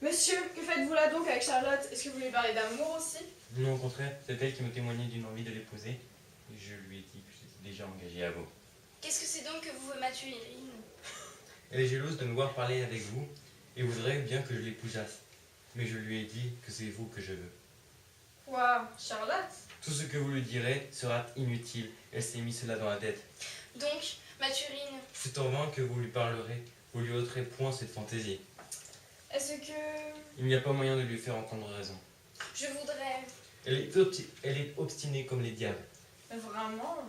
Monsieur, que faites-vous là donc avec Charlotte? Est-ce que vous lui parlez d'amour aussi? Non, au contraire, c'est elle qui me témoignait d'une envie de l'épouser. Et je lui ai dit que j'étais déjà engagé à vous. Qu'est-ce que c'est donc que vous veut Mathurine? Elle est jalouse de me voir parler avec vous et voudrait bien que je l'épousasse. Mais je lui ai dit que c'est vous que je veux. Quoi, Charlotte? Tout ce que vous lui direz sera inutile. Elle s'est mis cela dans la tête. Donc, Mathurine, C'est en vain que vous lui parlerez. Vous lui ôterez point cette fantaisie. Est-ce que... Il n'y a pas moyen de lui faire entendre raison. je voudrais... Elle est obstinée comme les diables. Vraiment?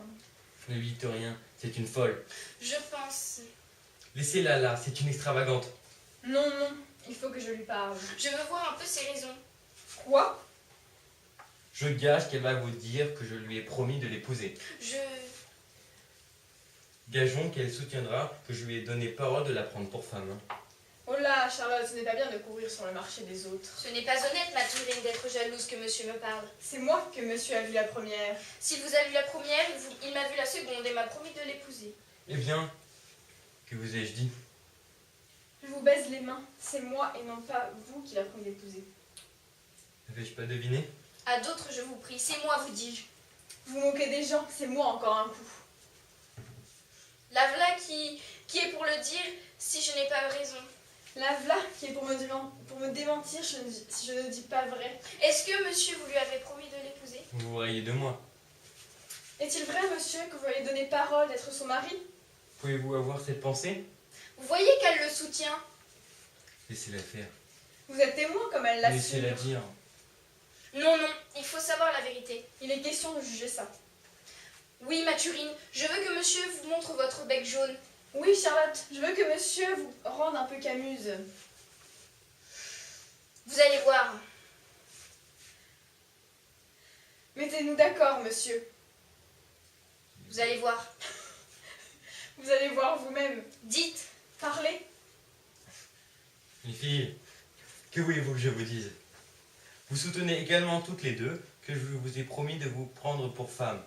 Ne lui dites rien, c'est une folle. Je pense... Laissez-la là, c'est une extravagante. Non, non, il faut que je lui parle. Je veux voir un peu ses raisons. Quoi? Je gage qu'elle va vous dire que je lui ai promis de l'épouser. Gageons qu'elle soutiendra que je lui ai donné parole de la prendre pour femme. Oh là, Charlotte, ce n'est pas bien de courir sur le marché des autres. Ce n'est pas honnête, Mathurine, d'être jalouse que monsieur me parle. C'est moi que monsieur a vu la première. S'il vous a vu la première, il m'a vu la seconde et m'a promis de l'épouser. Eh bien, que vous ai-je dit? Je vous baise les mains. C'est moi et non pas vous qui l'a promis d'épouser. N'avais-je pas deviné? À d'autres, je vous prie, c'est moi, vous dis-je. Vous moquez des gens, c'est moi encore un coup. La v'là qui est pour le dire si je n'ai pas raison. La v'là qui est pour me démentir si je ne dis pas vrai. Est-ce que monsieur, vous lui avez promis de l'épouser? Vous vous raillez de moi. Est-il vrai, monsieur, que vous lui avez donné parole d'être son mari? Pouvez-vous avoir cette pensée? Vous voyez qu'elle le soutient. Laissez-la faire. Vous êtes témoin comme elle l'assure. Laissez-la dire. Non, non, il faut savoir la vérité. Il est question de juger ça. Oui, Mathurine, je veux que monsieur vous montre votre bec jaune. Oui, Charlotte, je veux que monsieur vous rende un peu camuse. Vous allez voir. Mettez-nous d'accord, monsieur. Vous allez voir. Vous allez voir vous-même. Dites. Parlez. Les filles, que voulez-vous que je vous dise? Vous soutenez également toutes les deux que je vous ai promis de vous prendre pour femme.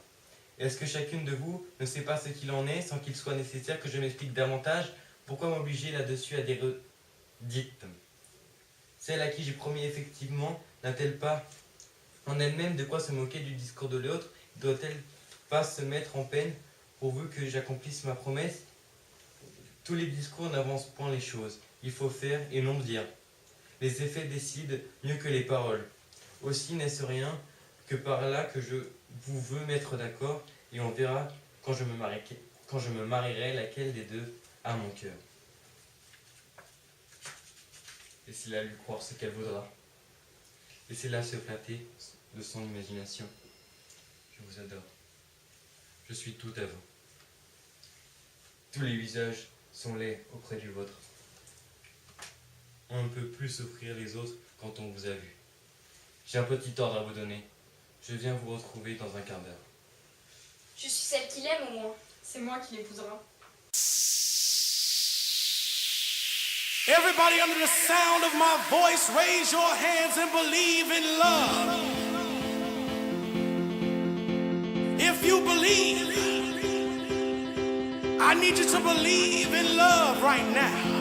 Est-ce que chacune de vous ne sait pas ce qu'il en est sans qu'il soit nécessaire que je m'explique davantage? Pourquoi m'obliger là-dessus à des redites? Celle à qui j'ai promis effectivement n'a-t-elle pas en elle-même de quoi se moquer du discours de l'autre? Doit-elle pas se mettre en peine pourvu que j'accomplisse ma promesse? Tous les discours n'avancent point les choses. Il faut faire et non dire. Les effets décident mieux que les paroles. Aussi n'est-ce rien que par là que je vous veux mettre d'accord, et on verra quand je me marierai laquelle des deux a mon cœur. Laissez-la lui croire ce qu'elle voudra. Laissez-la se flatter de son imagination. Je vous adore. Je suis tout à vous. Tous les visages sont laids auprès du vôtre. On ne peut plus s'offrir les autres quand on vous a vu. J'ai un petit ordre à vous donner. Je viens vous retrouver dans un quart d'heure. Je suis celle qu'il aime au moins. C'est moi qui l'épousera. Everybody under the sound of my voice, raise your hands and believe in love. If you believe, I need you to believe in love right now.